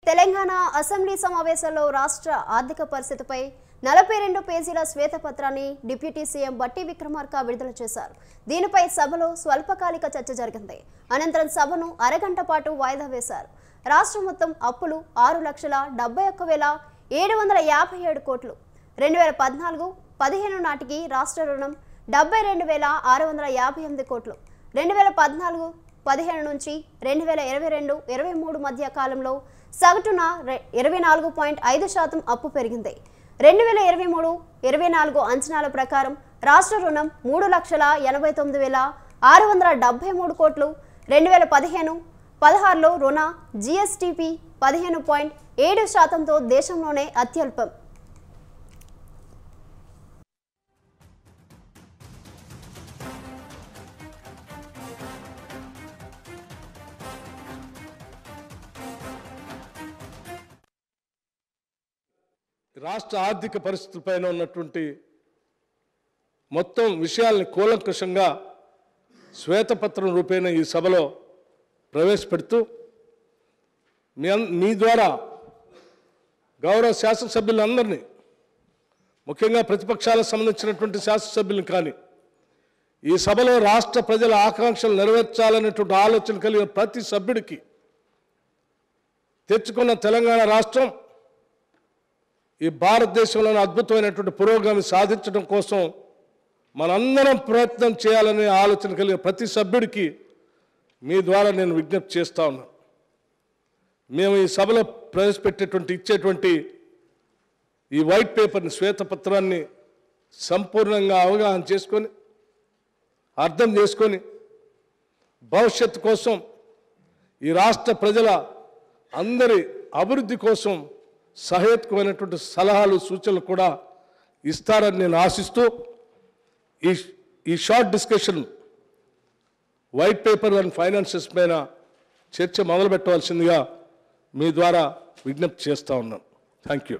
Telangana assembly సమావేశంలో రాష్ట్ర ఆర్థిక పరిస్థితిపై 42 పేజీల శ్వేతపత్రాన్ని డిప్యూటీ సీఎం బట్టి విక్రమార్క విడుదల చేశారు. దీనిపై సభలో స్వల్పకాలిక చర్చ జరిగింది. అనంతరం సభను అరగంట పాటు వాయిదా వేశారు. రాష్ట్రం మొత్తం అప్పులు 6,71,757 కోట్లు. 2014-15 నాటికి రాష్ట్ర రుణం 72,658 కోట్లు. 2014-15 నుంచి 2022-23 మధ్య కాలంలో సగటున 24.5% అప్పు పెరిగింది. 2023-24 అంచనాల ప్రకారం రాష్ట్ర రుణం 3,89,673 కోట్లు. 2015-16లో రుణ జీఎస్టీపీ 15.7%తో దేశంలోనే అత్యల్పం. రాష్ట్ర ఆర్థిక పరిస్థితులపైన ఉన్నటువంటి మొత్తం విషయాల్ని కూలంకషంగా శ్వేతపత్రం రూపేణ ఈ సభలో ప్రవేశపెడుతూ మీ ద్వారా గౌరవ శాసనసభ్యులందరినీ, ముఖ్యంగా ప్రతిపక్షాలకు సంబంధించినటువంటి శాసనసభ్యులను కానీ, ఈ సభలో రాష్ట్ర ప్రజల ఆకాంక్షలు నెరవేర్చాలనేటువంటి ఆలోచన కలిగిన ప్రతి సభ్యుడికి తెచ్చుకున్న తెలంగాణ రాష్ట్రం ఈ భారతదేశంలోని అద్భుతమైనటువంటి పురోగతి సాధించడం కోసం మనందరం ప్రయత్నం చేయాలనే ఆలోచన కలిగిన ప్రతి సభ్యుడికి మీ ద్వారా నేను విజ్ఞప్తి చేస్తా ఉన్నాను. మేము ఈ సభలో ఇచ్చేటువంటి ఈ వైట్ పేపర్ని, శ్వేతపత్రాన్ని సంపూర్ణంగా అవగాహన చేసుకొని, అర్థం చేసుకొని, భవిష్యత్తు కోసం, ఈ రాష్ట్ర ప్రజల అందరి అభివృద్ధి కోసం సహేతుకమైనటువంటి సలహాలు, సూచనలు కూడా ఇస్తారని నేను ఆశిస్తూ ఈ short discussion white paper and finances పైన చర్చ మొదలుపెట్టవలసిందిగా మీ ద్వారా విజ్ఞప్తి చేస్తూ ఉన్నాను. Thank you.